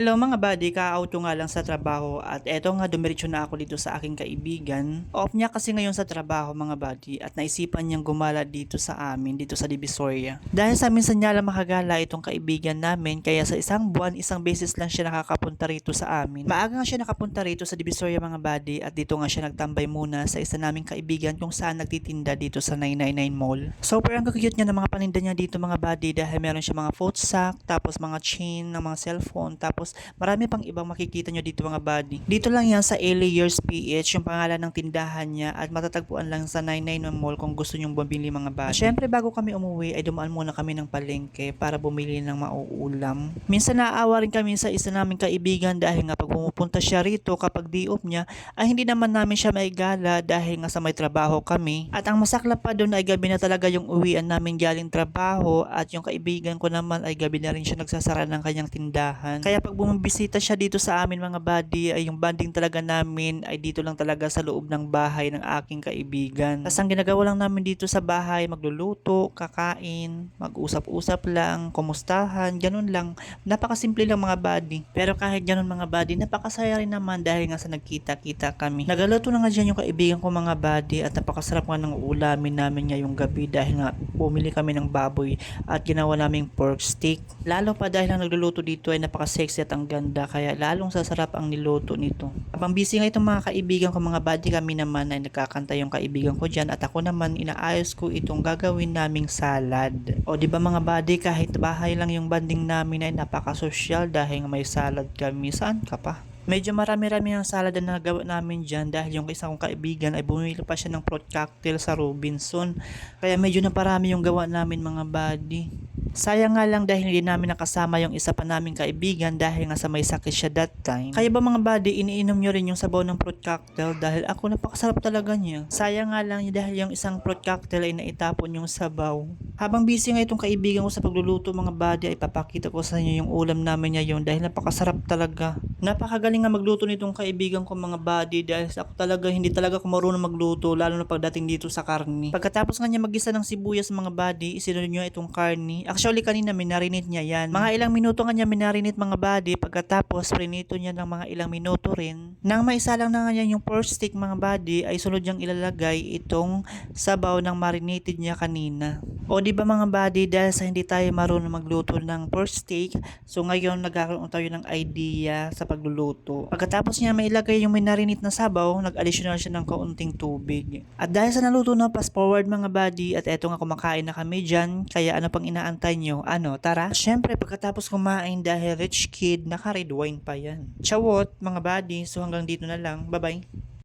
Hello mga buddy, ka-out ko nga lang sa trabaho at eto nga dumiretso na ako dito sa aking kaibigan. Off niya kasi ngayon sa trabaho mga buddy at naisipan niyang gumala dito sa amin, dito sa Divisoria. Dahil sa minsan niya lang makagala itong kaibigan namin kaya sa isang buwan, isang beses lang siya nakakapunta rito sa amin. Maaga nga siya nakapunta rito sa Divisoria mga buddy at dito nga siya nagtambay muna sa isa naming kaibigan kung saan nagtitinda dito sa 999 Mall. Super ang cute niya ng mga paninda niya dito mga buddy dahil meron siya mga food sack, tapos mga chain ng mga cellphone, tapos marami pang ibang makikita nyo dito mga buddy. Dito lang yan sa LA Years PH, yung pangalan ng tindahan niya at matatagpuan lang sa 991 Mall kung gusto nyong bumili mga buddy. Syempre bago kami umuwi ay dumaan muna kami ng palengke para bumili ng mauulam. Minsan naaawa rin kami sa isa naming kaibigan dahil nga pag pumupunta siya rito kapag di off niya ay hindi naman namin siya maigala dahil nga sa may trabaho kami. At ang masaklap pa doon ay gabi na talaga yung uwian namin galing trabaho at yung kaibigan ko naman ay gabi na rin siya nagsasara ng kanyang tindahan. Kaya pag bumibisita siya dito sa amin mga buddy ay yung bonding talaga namin ay dito lang talaga sa loob ng bahay ng aking kaibigan. Tapos ang ginagawa lang namin dito sa bahay, magluluto, kakain, mag-usap-usap lang, kumustahan, ganun lang. Napakasimple lang mga buddy. Pero kahit ganun mga buddy, napakasaya rin naman dahil nga sa nagkita-kita kami. Nagaluto na nga dyan yung kaibigan ko mga buddy at napakasarap nga ng ulamin namin ngayong gabi dahil nga bumili kami ng baboy at ginawa naming pork steak. Lalo pa dahil ang nagluluto dito ay napaka-sexy at ang ganda kaya lalong sasarap ang niluto nito. Habang busy nga itong mga kaibigan ko mga buddy, kami naman ay nagkakanta yung kaibigan ko dyan at ako naman inaayos ko itong gagawin naming salad. O di ba mga buddy, kahit bahay lang yung banding namin ay napaka-social dahil may salad kami. Saan ka pa? Medyo marami-rami ang salad na nagawa namin dyan dahil yung isa kong kaibigan ay bumili pa siya ng fruit cocktail sa Robinson. Kaya medyo naparami yung gawa namin mga buddy. Sayang nga lang dahil hindi namin nakasama yung isa pa naming kaibigan dahil nga sa may sakit siya that time. Kaya ba mga buddy, iniinom nyo rin yung sabaw ng fruit cocktail dahil ako napakasarap talaga niya. Sayang nga lang dahil yung isang fruit cocktail ay naitapon yung sabaw. Habang busy nga itong kaibigan ko sa pagluluto mga buddy ay papakita ko sa inyo yung ulam namin ngayon dahil napakasarap talaga. Napakagaling nga magluto nitong kaibigan ko mga buddy dahil ako talaga hindi talaga ako marunong magluto lalo na pagdating dito sa karni. Pagkatapos nga niya mag-isa ng sibuyas mga buddy, isinunod niya itong karni. Actually kanina minarinate niya yan. Mga ilang minuto nga niya minarinate mga buddy pagkatapos prinito niya ng mga ilang minuto rin. Nang maisalang na nga niya yung pork steak mga buddy ay sunod niyang ilalagay itong sabaw ng marinated niya kanina. O di ba mga buddy dahil sa hindi tayo marunong magluto ng pork steak so ngayon nagkakaroon tayo ng idea sa pagluluto. Pagkatapos niya mailagay yung minarinate na sabaw, nag-additional siya ng kaunting tubig. At dahil sa naluto na, fast forward mga buddy, at eto nga kumakain na kami dyan, kaya ano pang inaantay nyo? Ano, tara? Syempre, pagkatapos kumain dahil rich kid, naka-red wine pa yan. Chawot mga buddy, so hanggang dito na lang. Bye-bye.